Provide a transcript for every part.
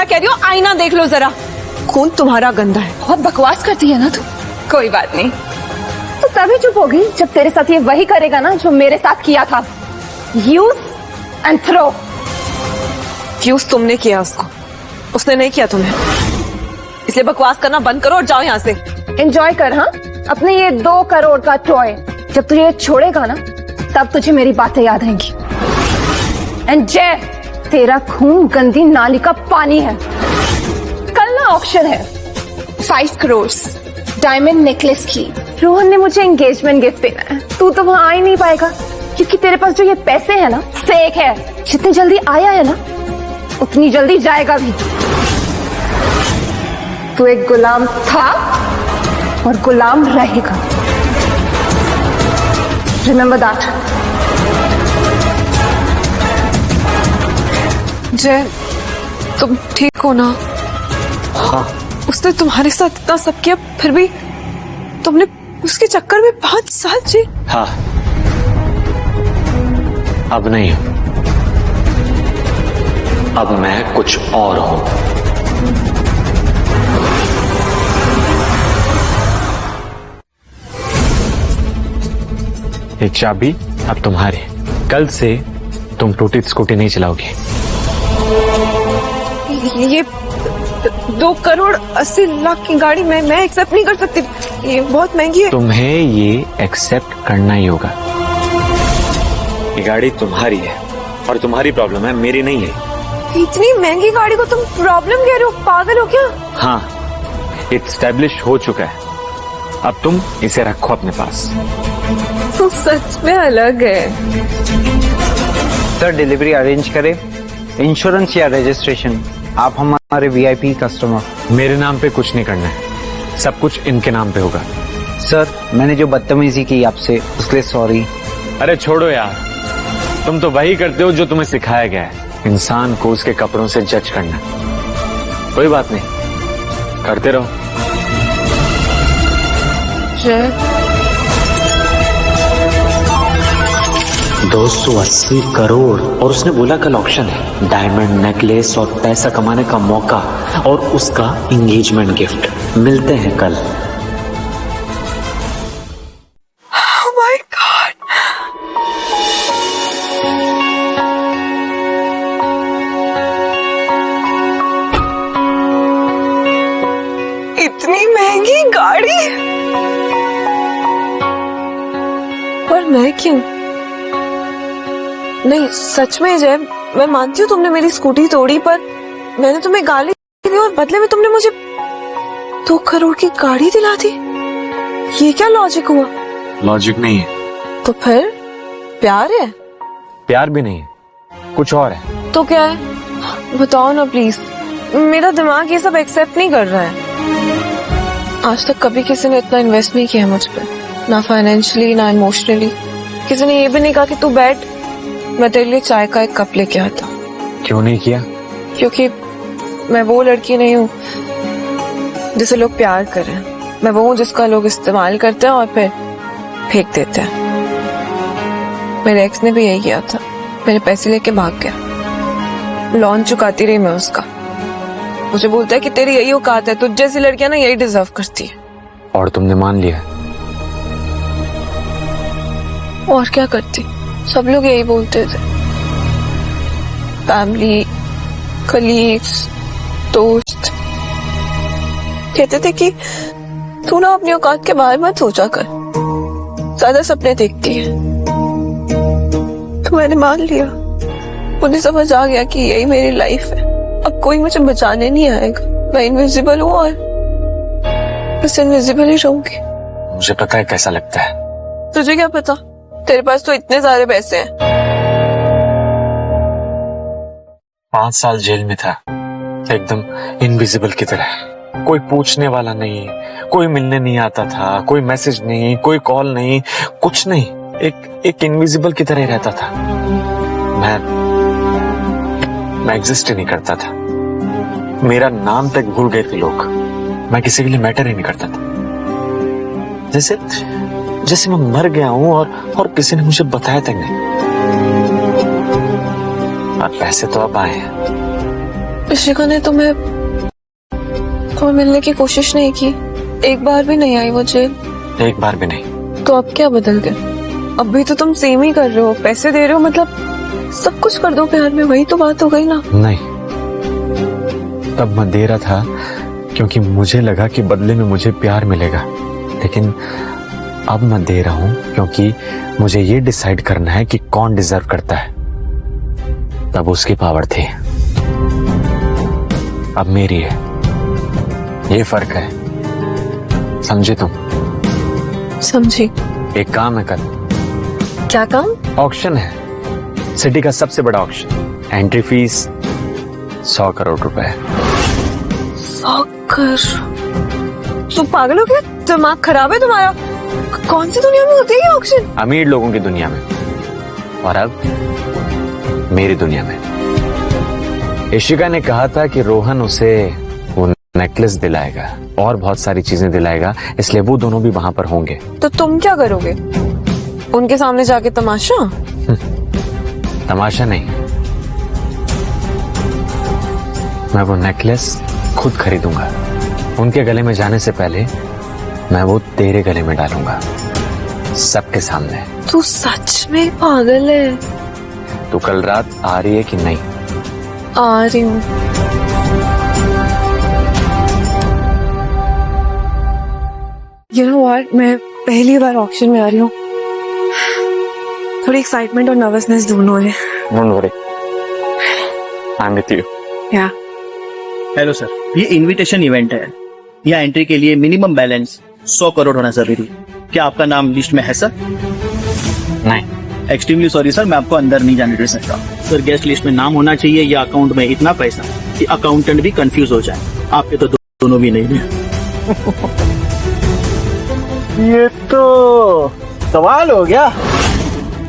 गंदा कह रही हो, आईना देख लो जरा, खून तुम्हारा गंदा है। बहुत बकवास करती है ना तू। कोई बात नहीं, तो तभी चुप होगी जब तेरे साथ ये वही करेगा ना जो मेरे साथ किया था, यूज एंड थ्रो। यूज तुमने किया उसको, उसने नहीं किया तुम्हें, इसलिए बकवास करना बंद करो और जाओ यहाँ से। एंजॉय कर हाँ अपने ये 2 करोड़ का टॉय। जब तुझे ये छोड़ेगा ना तब तुझे मेरी बातें याद आएंगी। एंड जय, तेरा खून गंदी नाली का पानी है। कल ना ऑक्शन है 5 करोड़ डायमंड नेकलेस की। रोहन ने मुझे एंगेजमेंट गिफ्ट देना है। तू तो वहां आ ही नहीं पाएगा क्योंकि तेरे पास जो ये पैसे है ना फेक है। जितनी जल्दी आया है ना उतनी जल्दी जाएगा भी। तू एक गुलाम था और गुलाम रहेगा। Remember that. जय, तुम ठीक हो ना? हाँ। उसने तुम्हारे साथ इतना सब किया, फिर भी तुमने उसके चक्कर में 5 साल जी। हाँ, अब नहीं, अब मैं कुछ और हूं। ये चाबी अब तुम्हारी। कल से तुम टूटी स्कूटी नहीं चलाओगी। ये 2 करोड़ 80 लाख की गाड़ी मैं एक्सेप्ट नहीं कर सकती, ये बहुत महंगी है। तुम्हें ये एक्सेप्ट करना ही होगा। ये गाड़ी तुम्हारी है और तुम्हारी प्रॉब्लम है, मेरी नहीं है। इतनी महंगी गाड़ी को तुम प्रॉब्लम कह रहे हो? पागल हो क्या? हाँ, एस्टैब्लिश हो चुका है, अब तुम इसे रखो अपने पास। तो सच में अलग है। सर डिलीवरी अरेंज करें, इंश्योरेंस या रजिस्ट्रेशन? आप हमारे वीआईपी कस्टमर। मेरे नाम पे कुछ नहीं करना है, सब कुछ इनके नाम पे होगा। सर मैंने जो बदतमीजी की आपसे उसके लिए सॉरी। अरे छोड़ो यार, तुम तो वही करते हो जो तुम्हें सिखाया गया है, इंसान को उसके कपड़ों से जज करना। कोई बात नहीं, करते रहो। जय, 280 करोड़ और उसने बोला कल ऑक्शन है, डायमंड नेकलेस और पैसा कमाने का मौका और उसका एंगेजमेंट गिफ्ट। मिलते हैं कल। Oh my God! इतनी महंगी गाड़ी, पर मैं क्यों? नहीं सच में जय, मैं मानती हूँ तुमने मेरी स्कूटी तोड़ी, पर मैंने तुम्हें गाली दी और बदले में तुमने मुझे 2 करोड़ की गाड़ी दिला दी। ये क्या लॉजिक हुआ? लॉजिक नहीं है। तो फिर प्यार है? प्यार भी नहीं है, कुछ और है। तो क्या है? बताओ ना प्लीज, मेरा दिमाग ये सब एक्सेप्ट नहीं कर रहा है। आज तक कभी किसी ने इतना इन्वेस्ट नहीं किया मुझ पे, ना फाइनेंशियली ना इमोशनली। किसी ने ये भी नहीं कहा कि तू बैठ, मैं तेरे लिए चाय का एक कप लेके आता। क्यों नहीं किया? क्योंकि मैं वो लड़की नहीं हूँ जिसे लोग प्यार करें। मैं वो हूँ जिसका लोग इस्तेमाल करते हैं और फिर फेंक देते हैं। मेरे एक्स ने भी यही किया था, मेरे पैसे लेके भाग गया। लोन चुकाती रही मैं उसका। मुझे बोलता है कि तेरी यही औकात है, तुझ जैसी लड़कियां ना यही डिजर्व करती है। और तुमने मान लिया? और क्या करती, सब लोग यही बोलते थे। फैमिली, कलीग्स, दोस्त कहते थे कि तू ना अपनी औकात के बाहर मत सोचा कर, ज्यादा सपने देखती है। तो मैंने मान लिया, मुझे समझ आ गया कि यही मेरी लाइफ है। अब कोई मुझे बचाने नहीं आएगा, मैं इनविजिबल हूँ और बस इनविजिबल ही रहूंगी। मुझे पता है कैसा लगता है। तुझे क्या पता, तेरे पास तो इतने सारे पैसे हैं। 5 साल जेल में था, एकदम इनविजिबल की तरह। कोई पूछने वाला नहीं, कोई मिलने नहीं आता था, कोई मैसेज नहीं, कोई कॉल नहीं, कुछ नहीं। एक इनविजिबल की तरह रहता था। मैं एग्जिस्ट ही नहीं करता था। मेरा नाम तक भूल गए थे लोग। मैं किसी के लिए मैटर ही नहीं करता था। जैसे मैं मर गया हूं और किसी ने मुझे बताया तक नहीं। और पैसे तो अब आए हैं, इशिका ने तुम्हें मिलने की कोशिश नहीं की, एक बार भी नहीं आई वो जेल। एक बार भी नहीं। तो अब क्या बदल गया? अब भी तो तुम सेम ही कर रहे हो, पैसे दे रहे हो, मतलब सब कुछ कर दो प्यार में, वही तो बात हो गई ना। नहीं, तब मैं दे रहा था क्योंकि मुझे लगा कि बदले में मुझे प्यार मिलेगा, लेकिन अब मैं दे रहा हूं क्योंकि मुझे ये डिसाइड करना है कि कौन डिजर्व करता है। तब उसकी पावर थी, अब मेरी है। ये फर्क है, समझे तुम? समझी। एक काम है, कल क्या काम? ऑक्शन है, सिटी का सबसे बड़ा ऑक्शन। एंट्री फीस 100 करोड़ रुपए। 100 करोड़? तुम पागल हो गया? दिमाग खराब है तुम्हारा? कौन सी दुनिया में होती है ये ऑक्शन? अमीर लोगों की दुनिया में, और अब मेरी दुनिया में। इशिका ने कहा था कि रोहन उसे वो नेकलेस दिलाएगा और बहुत सारी चीजें दिलाएगा, इसलिए वो दोनों भी वहां पर होंगे। तो तुम क्या करोगे? उनके सामने जाके तमाशा? तमाशा नहीं, मैं वो नेकलेस खुद खरीदूंगा। उनके गले में जाने से पहले मैं वो तेरे गले में डालूंगा, सबके सामने। तू सच में पागल है? तू कल रात आ रही है कि नहीं? आ रही हूँ। You know what? मैं पहली बार ऑक्शन में आ रही हूँ, थोड़ी एक्साइटमेंट और नर्वसनेस दोनों है। Don't worry, I'm with you. Yeah. Hello sir, ये इनविटेशन इवेंट है। यहाँ एंट्री के लिए मिनिमम बैलेंस 100 करोड़ होना जरूरी है। क्या आपका नाम लिस्ट में है सर? नहीं। एक्सट्रीमली सॉरी सर, मैं आपको अंदर नहीं जाने दे सकता। सर, गेस्ट लिस्ट में नाम होना चाहिए या अकाउंट में इतना पैसा कि अकाउंटेंट भी कंफ्यूज हो जाए। आपके तो दोनों भी नहीं है। ये तो सवाल हो गया।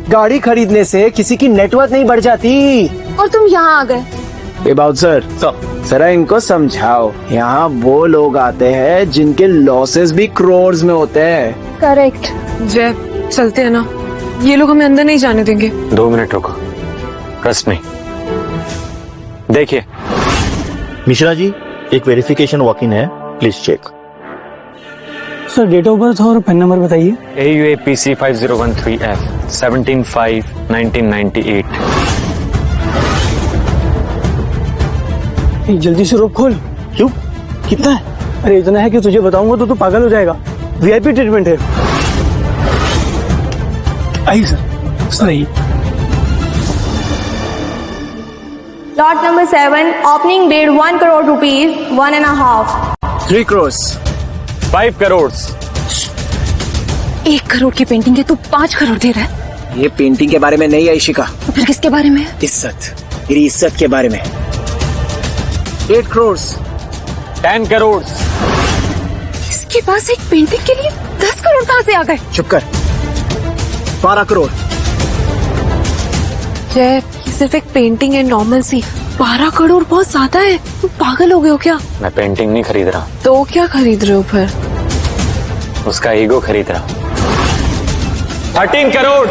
गाड़ी खरीदने से किसी की नेटवर्थ नहीं बढ़ जाती। और तुम यहाँ आ गए। ए बाउंसर, जरा इनको समझाओ, यहाँ वो लोग आते हैं जिनके लॉसेस भी करोड़ में होते हैं। करेक्ट। जय, चलते हैं ना, ये लोग हमें अंदर नहीं जाने देंगे। 2 मिनट रुको, ट्रस्ट मी। देखिए मिश्रा जी, एक वेरिफिकेशन वॉक इन है, please check. Sir, date of birth और पेन नंबर बताइए। AUAPC 5013F 17/5/1998। जल्दी से रोक खोल। क्यों, कितना है? अरे इतना है कि तुझे बताऊंगा तो तू पागल हो जाएगा। VIP ट्रीटमेंट है। आई सर, सही। Lot number 7, opening date 1 crore rupees, 1.5। 3 crore. 5 crore. 1 crore की पेंटिंग है, तू 5 करोड़ दे रहा है। ये पेंटिंग के बारे में नहीं है इशिका, तो फिर किसके बारे में है? इज्जत, तेरी इज्जत के बारे में। 8 करोड़। 10 करोड़। इसके पास एक पेंटिंग के लिए 10 करोड़ कहाँ से आ गए? चुप कर। 12 करोड़। जय, ये सिर्फ एक पेंटिंग है, नॉर्मल सी। 12 करोड़ बहुत ज्यादा है। तुम पागल हो गए हो क्या? मैं पेंटिंग नहीं खरीद रहा, तो क्या खरीद रहे हो फिर? उसका ईगो खरीद रहा हूं। 13 करोड़।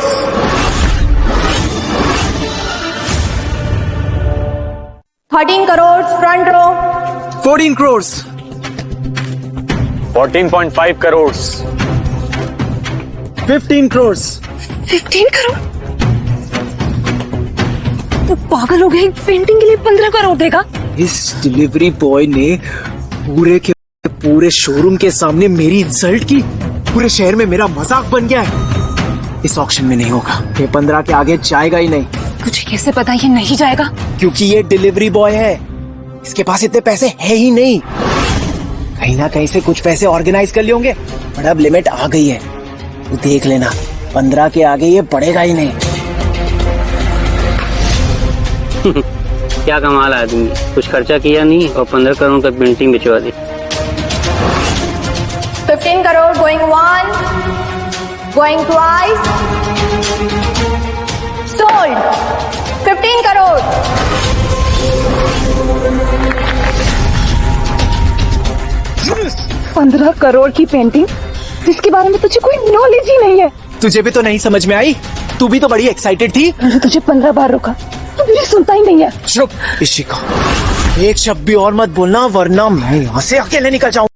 13 crore, front row. 14 करोड़। 14.5 करोड़। 15 करोड़। 15 करोड़? तो पागल हो गया, एक पेंटिंग के लिए 15 करोड़ देगा? इस डिलीवरी बॉय ने पूरे के पूरे शोरूम के सामने मेरी इंसल्ट की। पूरे शहर में मेरा मजाक बन गया है। इस ऑक्शन में नहीं होगा, ये 15 के आगे जाएगा ही नहीं। तुझे कैसे पता ये नहीं जाएगा? क्योंकि ये डिलीवरी बॉय है, इसके पास इतने पैसे है ही नहीं। कहीं ना कहीं से कुछ पैसे ऑर्गेनाइज कर लिए होंगे, पर अब लिमिट आ गई है। तो देख लेना, 15 के आगे ये बढ़ेगा ही नहीं। क्या कमाल आदमी, कुछ खर्चा किया नहीं और 15 करोड़ का पेंटिंग बिचवा दी। 15 crore, going 1, going twice, sold. 15 crore. $15 crore की पेंटिंग जिसके बारे में तुझे कोई नॉलेज ही नहीं है। तुझे भी तो नहीं समझ में आई? तू भी तो बड़ी एक्साइटेड थी। मैंने तुझे 15 बार रोका, तू मेरी सुनता ही नहीं है। चुप इशिका, एक शब्द भी और मत बोलना वरना मैं यहाँ से अकेले निकल जाऊं।